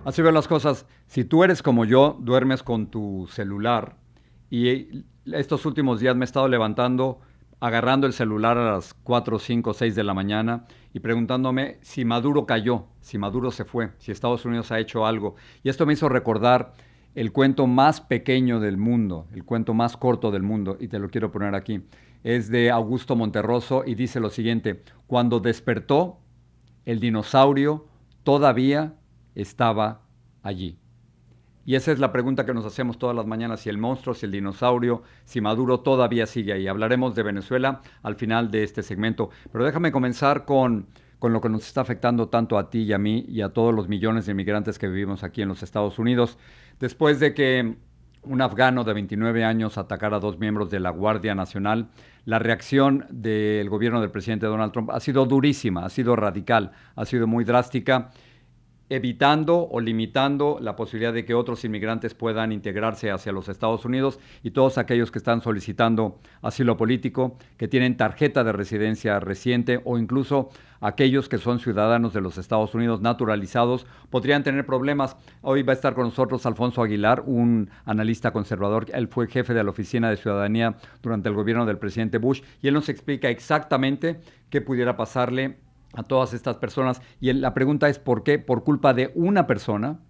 Así veo las cosas. Si tú eres como yo, duermes con tu celular y estos últimos días me he estado levantando, agarrando el celular a las 4, 5, 6 de la mañana y preguntándome si Maduro cayó, si Maduro se fue, si Estados Unidos ha hecho algo. Y esto me hizo recordar el cuento más pequeño del mundo, el cuento más corto del mundo, y te lo quiero poner aquí. Es de Augusto Monterroso y dice lo siguiente: cuando despertó, el dinosaurio todavía estaba allí. Y esa es la pregunta que nos hacemos todas las mañanas: si el monstruo, si el dinosaurio, si Maduro todavía sigue ahí. Hablaremos de Venezuela al final de este segmento. Pero déjame comenzar con lo que nos está afectando tanto a ti y a mí y a todos los millones de inmigrantes que vivimos aquí en los Estados Unidos. Después de que un afgano de 29 años atacara a dos miembros de la Guardia Nacional, la reacción del gobierno del presidente Donald Trump ha sido durísima, ha sido radical, ha sido muy drástica, evitando o limitando la posibilidad de que otros inmigrantes puedan integrarse hacia los Estados Unidos, y todos aquellos que están solicitando asilo político, que tienen tarjeta de residencia reciente, o incluso aquellos que son ciudadanos de los Estados Unidos naturalizados, podrían tener problemas. Hoy va a estar con nosotros Alfonso Aguilar, un analista conservador. Él fue jefe de la Oficina de Ciudadanía durante el gobierno del presidente Bush, y él nos explica exactamente qué pudiera pasarle a todas estas personas. Y la pregunta es: ¿por qué? Por culpa de una persona,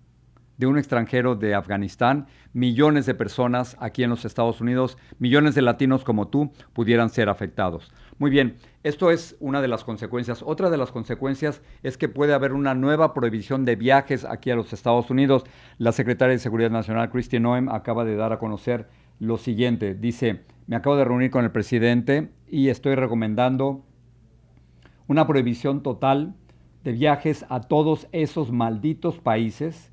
de un extranjero de Afganistán, millones de personas aquí en los Estados Unidos, millones de latinos como tú, pudieran ser afectados. Muy bien, esto es una de las consecuencias. Otra de las consecuencias es que puede haber una nueva prohibición de viajes aquí a los Estados Unidos. La secretaria de Seguridad Nacional, Kristi Noem, acaba de dar a conocer lo siguiente. Dice: me acabo de reunir con el presidente y estoy recomendando una prohibición total de viajes a todos esos malditos países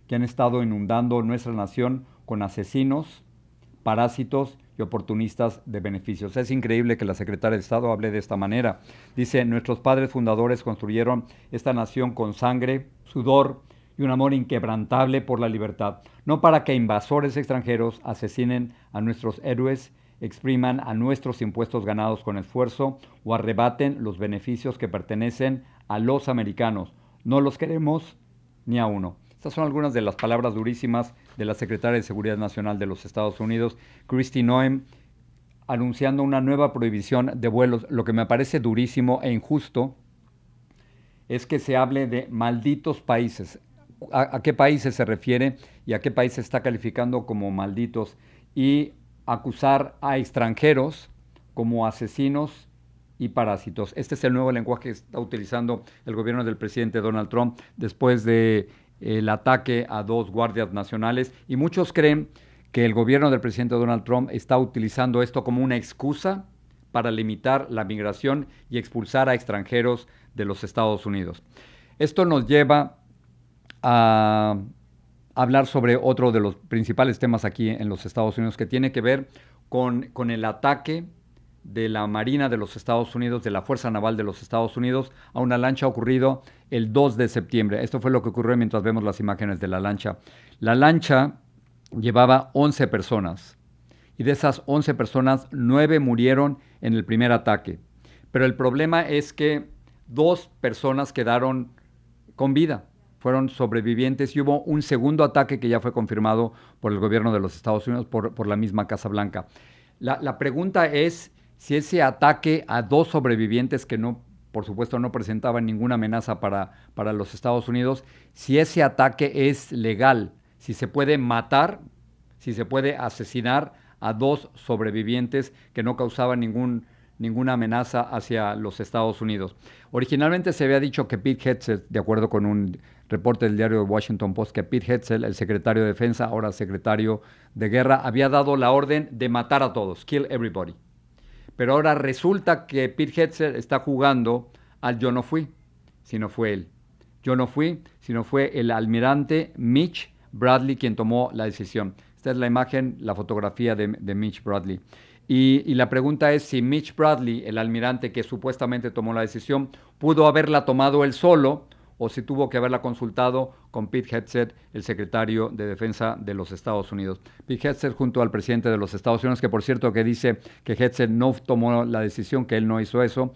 que han estado inundando nuestra nación con asesinos, parásitos y oportunistas de beneficios. Es increíble que la secretaria de Estado hable de esta manera. Dice: nuestros padres fundadores construyeron esta nación con sangre, sudor y un amor inquebrantable por la libertad, no para que invasores extranjeros asesinen a nuestros héroes, expriman a nuestros impuestos ganados con esfuerzo o arrebaten los beneficios que pertenecen a los americanos. No los queremos ni a uno. Estas son algunas de las palabras durísimas de la secretaria de Seguridad Nacional de los Estados Unidos, Kristi Noem, anunciando una nueva prohibición de vuelos. Lo que me parece durísimo e injusto es que se hable de malditos países. ¿A qué países se refiere y a qué países está calificando como malditos? Y acusar a extranjeros como asesinos y parásitos. Este es el nuevo lenguaje que está utilizando el gobierno del presidente Donald Trump después de el ataque a dos guardias nacionales, y muchos creen que el gobierno del presidente Donald Trump está utilizando esto como una excusa para limitar la migración y expulsar a extranjeros de los Estados Unidos. Esto nos lleva a hablar sobre otro de los principales temas aquí en los Estados Unidos, que tiene que ver con el ataque de la Marina de los Estados Unidos, de la Fuerza Naval de los Estados Unidos, a una lancha ocurrido el 2 de septiembre. Esto fue lo que ocurrió mientras vemos las imágenes de la lancha. La lancha llevaba 11 personas, y de esas 11 personas, 9 murieron en el primer ataque. Pero el problema es que 2 personas quedaron con vida, fueron sobrevivientes, y hubo un segundo ataque que ya fue confirmado por el gobierno de los Estados Unidos, por la misma Casa Blanca. La pregunta es si ese ataque a 2 sobrevivientes que no, por supuesto, no presentaban ninguna amenaza para los Estados Unidos, si ese ataque es legal, si se puede matar, si se puede asesinar a 2 sobrevivientes que no causaban ninguna amenaza hacia los Estados Unidos. Originalmente se había dicho que Pete Hegseth, de acuerdo con un reporte del diario The Washington Post, que Pete Hegseth, el secretario de Defensa, ahora secretario de Guerra, había dado la orden de matar a todos, kill everybody. Pero ahora resulta que Pete Hegseth está jugando al yo no fui, sino fue él. Yo no fui, sino fue el almirante Mitch Bradley quien tomó la decisión. Esta es la imagen, la fotografía de Mitch Bradley. Y la pregunta es si Mitch Bradley, el almirante que supuestamente tomó la decisión, pudo haberla tomado él solo, o si tuvo que haberla consultado con Pete Hegseth, el secretario de Defensa de los Estados Unidos. Pete Hegseth, junto al presidente de los Estados Unidos, que por cierto que dice que Hegseth no tomó la decisión, que él no hizo eso,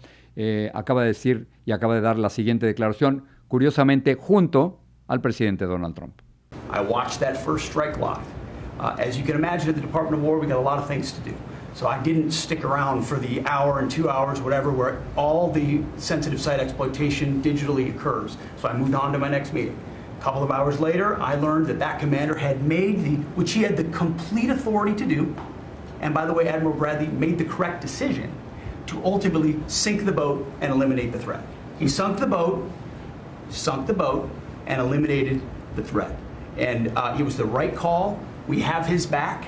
acaba de decir y acaba de dar la siguiente declaración, curiosamente junto al presidente Donald Trump. I watched that first strike live. As you can imagine, at the Department of War, we got a lot of things to do. So I didn't stick around for the hour and 2 hours, whatever, where all the sensitive site exploitation digitally occurs. So I moved on to my next meeting. A couple of hours later, I learned that that commander had made which he had the complete authority to do, and by the way, Admiral Bradley made the correct decision to ultimately sink the boat and eliminate the threat. He sunk the boat, and eliminated the threat. And it was the right call. We have his back.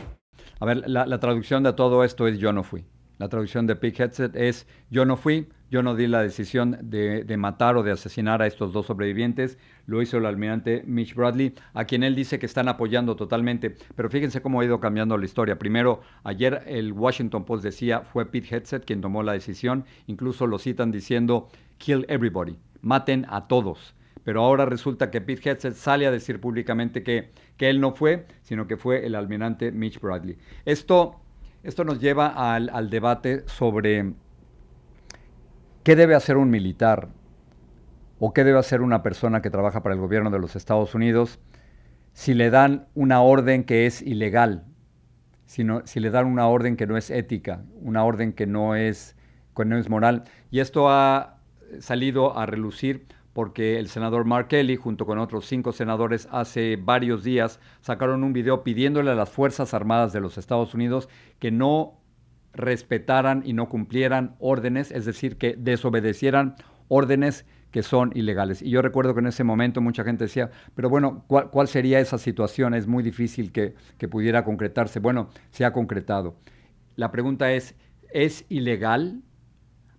A ver, la traducción de todo esto es yo no fui. La traducción de Pete Hegseth es yo no fui, yo no di la decisión de matar o de asesinar a estos dos sobrevivientes. Lo hizo el almirante Mitch Bradley, a quien él dice que están apoyando totalmente. Pero fíjense cómo ha ido cambiando la historia. Primero, ayer el Washington Post decía fue Pete Hegseth quien tomó la decisión. Incluso lo citan diciendo kill everybody, maten a todos. Pero ahora resulta que Pete Hegseth sale a decir públicamente que él no fue, sino que fue el almirante Mitch Bradley. Esto nos lleva al debate sobre qué debe hacer un militar o qué debe hacer una persona que trabaja para el gobierno de los Estados Unidos si le dan una orden que es ilegal, si le dan una orden que no es ética, una orden que no es moral. Y esto ha salido a relucir porque el senador Mark Kelly, junto con otros 5 senadores, hace varios días sacaron un video pidiéndole a las Fuerzas Armadas de los Estados Unidos que no respetaran y no cumplieran órdenes, es decir, que desobedecieran órdenes que son ilegales. Y yo recuerdo que en ese momento mucha gente decía, pero bueno, ¿cuál sería esa situación? Es muy difícil que pudiera concretarse. Bueno, se ha concretado. La pregunta ¿es ilegal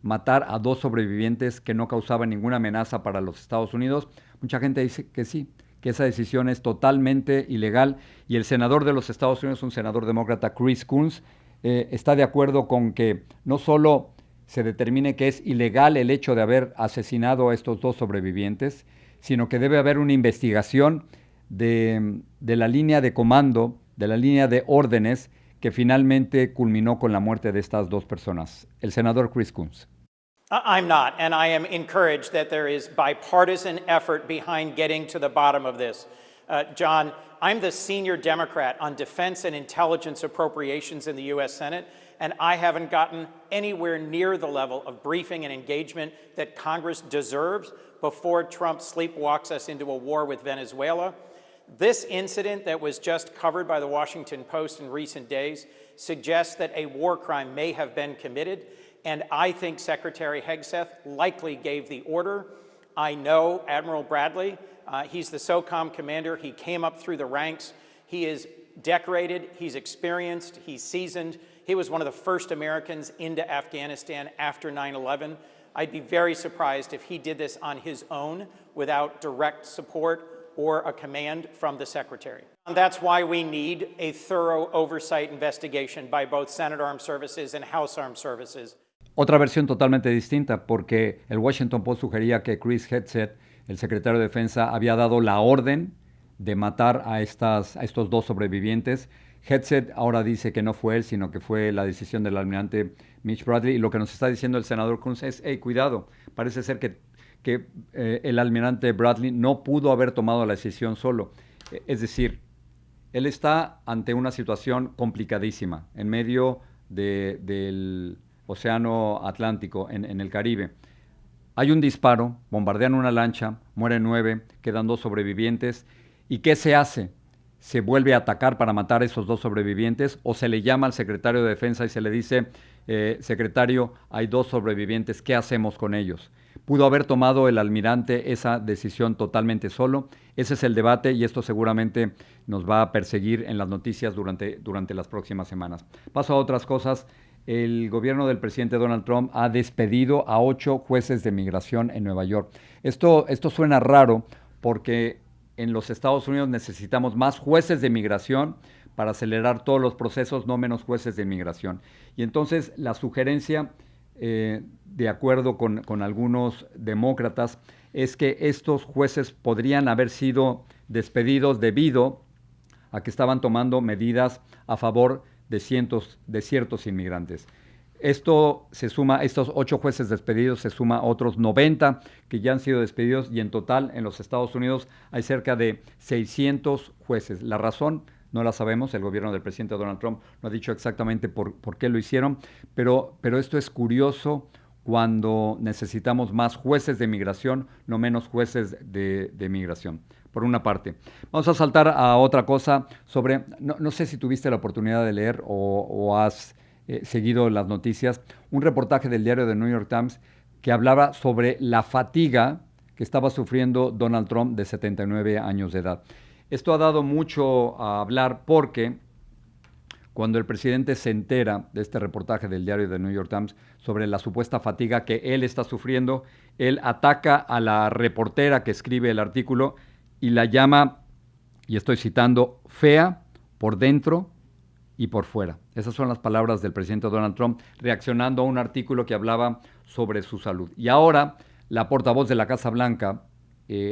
matar a 2 sobrevivientes que no causaban ninguna amenaza para los Estados Unidos? Mucha gente dice que sí, que esa decisión es totalmente ilegal. Y el senador de los Estados Unidos, un senador demócrata, Chris Coons, está de acuerdo con que no solo se determine que es ilegal el hecho de haber asesinado a estos 2 sobrevivientes, sino que debe haber una investigación de la línea de comando, de la línea de órdenes que finalmente culminó con la muerte de estas 2 personas. El senador Chris Coons. I'm not, and I am encouraged that there is bipartisan effort behind getting to the bottom of this. John, I'm the senior Democrat on defense and intelligence appropriations in the U.S. Senate, and I haven't gotten anywhere near the level of briefing and engagement that Congress deserves before Trump sleepwalks us into a war with Venezuela. This incident that was just covered by the Washington Post in recent days suggests that a war crime may have been committed, and I think Secretary Hegseth likely gave the order. I know Admiral Bradley. He's the SOCOM commander. He came up through the ranks. He is decorated. He's experienced. He's seasoned. He was one of the first Americans into Afghanistan after 9/11. I'd be very surprised if he did this on his own without direct support or a command from the Secretary. And that's why we need a thorough oversight investigation by both Senate Armed Services and House Armed Services. Otra versión totalmente distinta, porque el Washington Post sugería que Chris Hegseth, el secretario de Defensa, había dado la orden de matar a estos 2 sobrevivientes. Hegseth ahora dice que no fue él, sino que fue la decisión del almirante Mitch Bradley. Y lo que nos está diciendo el senador Coons es, cuidado, parece ser que el almirante Bradley no pudo haber tomado la decisión solo. Es decir, él está ante una situación complicadísima en medio del Océano Atlántico, en el Caribe. Hay un disparo, bombardean una lancha, mueren 9, quedan 2 sobrevivientes. ¿Y qué se hace? ¿Se vuelve a atacar para matar a esos 2 sobrevivientes? ¿O se le llama al secretario de Defensa y se le dice, secretario, hay 2 sobrevivientes, ¿qué hacemos con ellos? ¿Pudo haber tomado el almirante esa decisión totalmente solo? Ese es el debate y esto seguramente nos va a perseguir en las noticias durante las próximas semanas. Paso a otras cosas. El gobierno del presidente Donald Trump ha despedido a 8 jueces de migración en Nueva York. Esto suena raro porque en los Estados Unidos necesitamos más jueces de migración para acelerar todos los procesos, no menos jueces de inmigración. Y entonces la sugerencia, de acuerdo con algunos demócratas, es que estos jueces podrían haber sido despedidos debido a que estaban tomando medidas a favor de ciertos inmigrantes. Esto se suma, estos 8 jueces despedidos, se suma a otros 90 que ya han sido despedidos y en total en los Estados Unidos hay cerca de 600 jueces. La razón no la sabemos, el gobierno del presidente Donald Trump no ha dicho exactamente por qué lo hicieron, pero esto es curioso cuando necesitamos más jueces de migración, no menos jueces de migración, por una parte. Vamos a saltar a otra cosa sobre, no sé si tuviste la oportunidad de leer o has seguido las noticias, un reportaje del diario The New York Times que hablaba sobre la fatiga que estaba sufriendo Donald Trump de 79 años de edad. Esto ha dado mucho a hablar porque cuando el presidente se entera de este reportaje del diario The New York Times sobre la supuesta fatiga que él está sufriendo, él ataca a la reportera que escribe el artículo y la llama, y estoy citando, fea por dentro y por fuera. Esas son las palabras del presidente Donald Trump reaccionando a un artículo que hablaba sobre su salud. Y ahora la portavoz de la Casa Blanca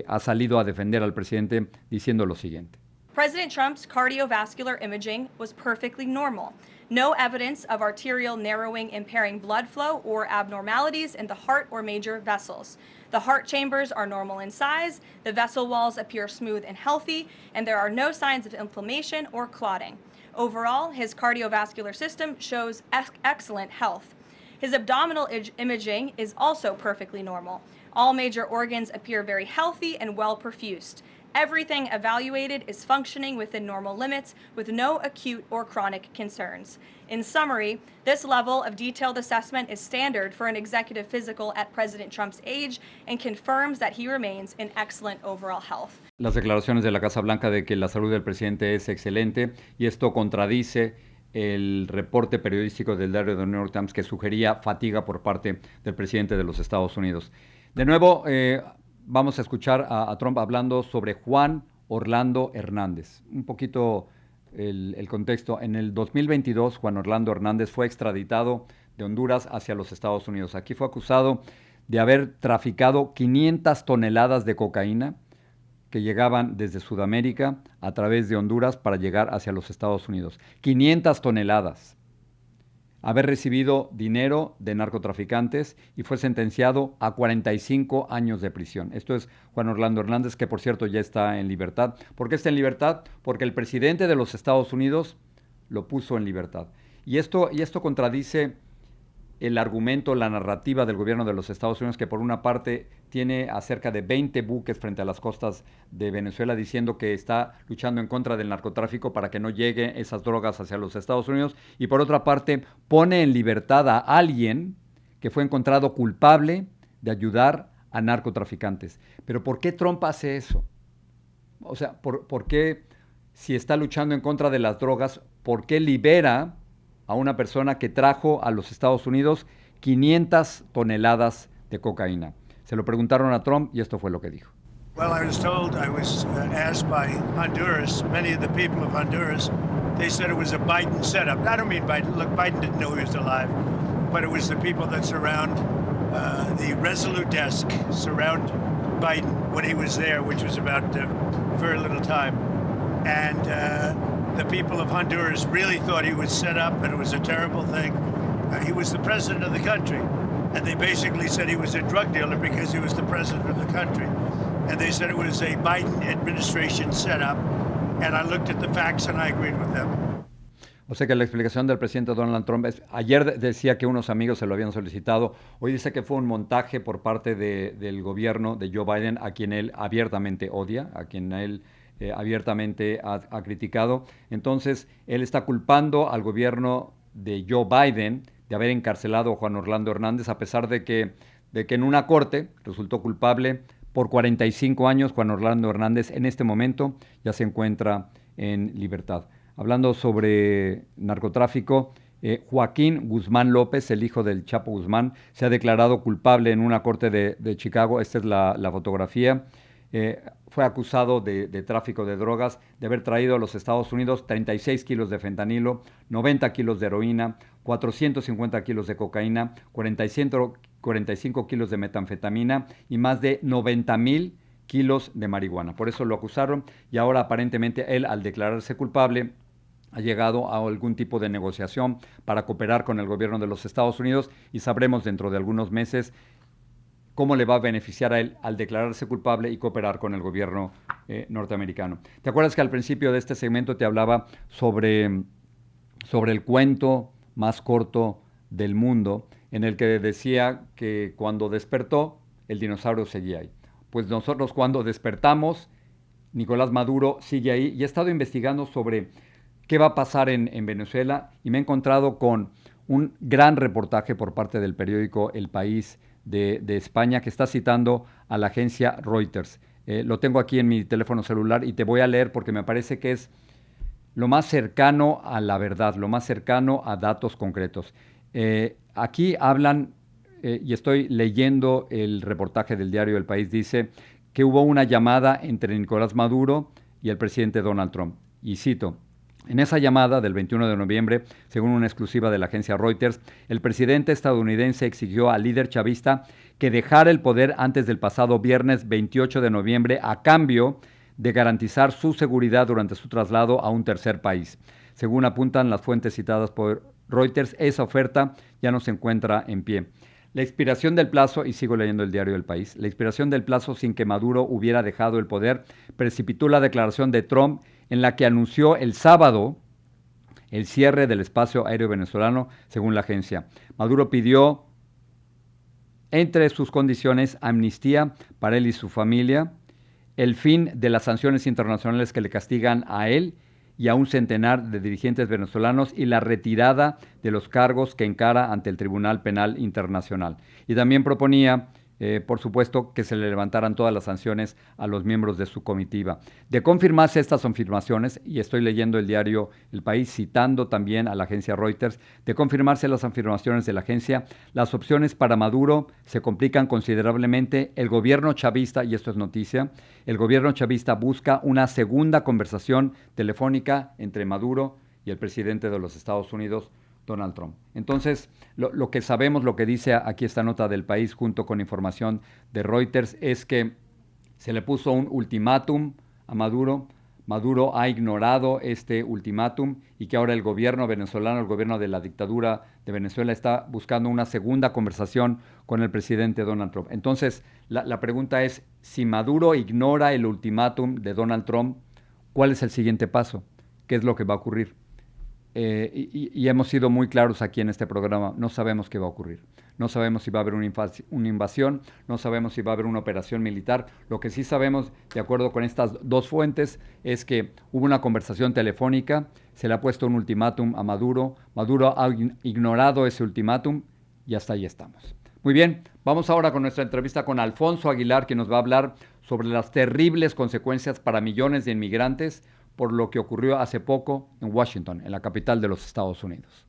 ha salido a defender al presidente diciendo lo siguiente. President Trump's cardiovascular imaging was perfectly normal. No evidence of arterial narrowing impairing blood flow or abnormalities in the heart or major vessels. The heart chambers are normal in size, the vessel walls appear smooth and healthy, and there are no signs of inflammation or clotting. Overall, his cardiovascular system shows excellent health. His abdominal imaging is also perfectly normal. All major organs appear very healthy and well perfused. Everything evaluated is functioning within normal limits with no acute or chronic concerns. In summary, this level of detailed assessment is standard for an executive physical at President Trump's age and confirms that he remains in excellent overall health. Las declaraciones de la Casa Blanca de que la salud del presidente es excelente y esto contradice el reporte periodístico del diario The New York Times que sugería fatiga por parte del presidente de los Estados Unidos. De nuevo, vamos a escuchar a Trump hablando sobre Juan Orlando Hernández. Un poquito el contexto. En el 2022, Juan Orlando Hernández fue extraditado de Honduras hacia los Estados Unidos. Aquí fue acusado de haber traficado 500 toneladas de cocaína que llegaban desde Sudamérica a través de Honduras para llegar hacia los Estados Unidos. 500 toneladas. Haber recibido dinero de narcotraficantes y fue sentenciado a 45 años de prisión. Esto es Juan Orlando Hernández, que por cierto ya está en libertad. ¿Por qué está en libertad? Porque el presidente de los Estados Unidos lo puso en libertad. Y esto contradice el argumento, la narrativa del gobierno de los Estados Unidos, que por una parte tiene a cerca de 20 buques frente a las costas de Venezuela diciendo que está luchando en contra del narcotráfico para que no lleguen esas drogas hacia los Estados Unidos, y por otra parte pone en libertad a alguien que fue encontrado culpable de ayudar a narcotraficantes. Pero ¿por qué Trump hace eso? O sea, ¿por qué, si está luchando en contra de las drogas, por qué libera a una persona que trajo a los Estados Unidos 500 toneladas de cocaína? Se lo preguntaron a Trump y esto fue lo que dijo. Well, I was asked by Honduras, many of the people of Honduras, they said it was a Biden setup. I don't mean Biden. Look, Biden didn't know he was alive, but it was the people that surround the Resolute desk, surround Biden when he was there, which was about very little time. And the people of Honduras really thought he was set up and it was a terrible thing. He was the president of the country. And they basically said he was a drug dealer because he was the president of the country. And they said it was a Biden administration setup. And I looked at the facts and I agreed with them. O sea que la explicación del presidente Donald Trump es, ayer decía que unos amigos se lo habían solicitado, hoy dice que fue un montaje por parte del gobierno de Joe Biden, a quien él abiertamente odia, a quien él abiertamente ha criticado. Entonces, él está culpando al gobierno de Joe Biden de haber encarcelado a Juan Orlando Hernández, a pesar de que en una corte resultó culpable por 45 años. Juan Orlando Hernández en este momento ya se encuentra en libertad. Hablando sobre narcotráfico, Joaquín Guzmán López, el hijo del Chapo Guzmán, se ha declarado culpable en una corte de Chicago. Esta es la fotografía. Fue acusado de tráfico de drogas, de haber traído a los Estados Unidos 36 kilos de fentanilo, 90 kilos de heroína, 450 kilos de cocaína, 45 kilos de metanfetamina y más de 90,000 kilos de marihuana. Por eso lo acusaron y ahora aparentemente él, al declararse culpable, ha llegado a algún tipo de negociación para cooperar con el gobierno de los Estados Unidos y sabremos dentro de algunos meses cómo le va a beneficiar a él al declararse culpable y cooperar con el gobierno norteamericano. ¿Te acuerdas que al principio de este segmento te hablaba sobre el cuento más corto del mundo, en el que decía que cuando despertó, el dinosaurio seguía ahí? Pues nosotros cuando despertamos, Nicolás Maduro sigue ahí, y he estado investigando sobre qué va a pasar en Venezuela y me he encontrado con un gran reportaje por parte del periódico El País de España, que está citando a la agencia Reuters. Lo tengo aquí en mi teléfono celular y te voy a leer porque me parece que es lo más cercano a la verdad, lo más cercano a datos concretos. Aquí hablan, y estoy leyendo el reportaje del diario El País, dice que hubo una llamada entre Nicolás Maduro y el presidente Donald Trump. Y cito: en esa llamada del 21 de noviembre, según una exclusiva de la agencia Reuters, el presidente estadounidense exigió al líder chavista que dejara el poder antes del pasado viernes 28 de noviembre a cambio de garantizar su seguridad durante su traslado a un tercer país. Según apuntan las fuentes citadas por Reuters, esa oferta ya no se encuentra en pie. La expiración del plazo, y sigo leyendo el diario El País, la expiración del plazo sin que Maduro hubiera dejado el poder precipitó la declaración de Trump en la que anunció el sábado el cierre del espacio aéreo venezolano, según la agencia. Maduro pidió, entre sus condiciones, amnistía para él y su familia, el fin de las sanciones internacionales que le castigan a él y a un centenar de dirigentes venezolanos y la retirada de los cargos que encara ante el Tribunal Penal Internacional. Y también proponía, por supuesto, que se le levantaran todas las sanciones a los miembros de su comitiva. De confirmarse estas afirmaciones, y estoy leyendo el diario El País citando también a la agencia Reuters, de confirmarse las afirmaciones de la agencia, las opciones para Maduro se complican considerablemente. El gobierno chavista, y esto es noticia, el gobierno chavista busca una segunda conversación telefónica entre Maduro y el presidente de los Estados Unidos, Donald Trump. Entonces, lo que sabemos, lo que dice aquí esta nota del País junto con información de Reuters, es que se le puso un ultimátum a Maduro. Maduro ha ignorado este ultimátum y que ahora el gobierno venezolano, el gobierno de la dictadura de Venezuela, está buscando una segunda conversación con el presidente Donald Trump. Entonces, la pregunta es, si Maduro ignora el ultimátum de Donald Trump, ¿cuál es el siguiente paso? ¿Qué es lo que va a ocurrir? Y hemos sido muy claros aquí en este programa, no sabemos qué va a ocurrir. No sabemos si va a haber una invasión, no sabemos si va a haber una operación militar. Lo que sí sabemos, de acuerdo con estas dos fuentes, es que hubo una conversación telefónica, se le ha puesto un ultimátum a Maduro, Maduro ha ignorado ese ultimátum y hasta ahí estamos. Muy bien, vamos ahora con nuestra entrevista con Alfonso Aguilar, que nos va a hablar sobre las terribles consecuencias para millones de inmigrantes por lo que ocurrió hace poco en Washington, en la capital de los Estados Unidos.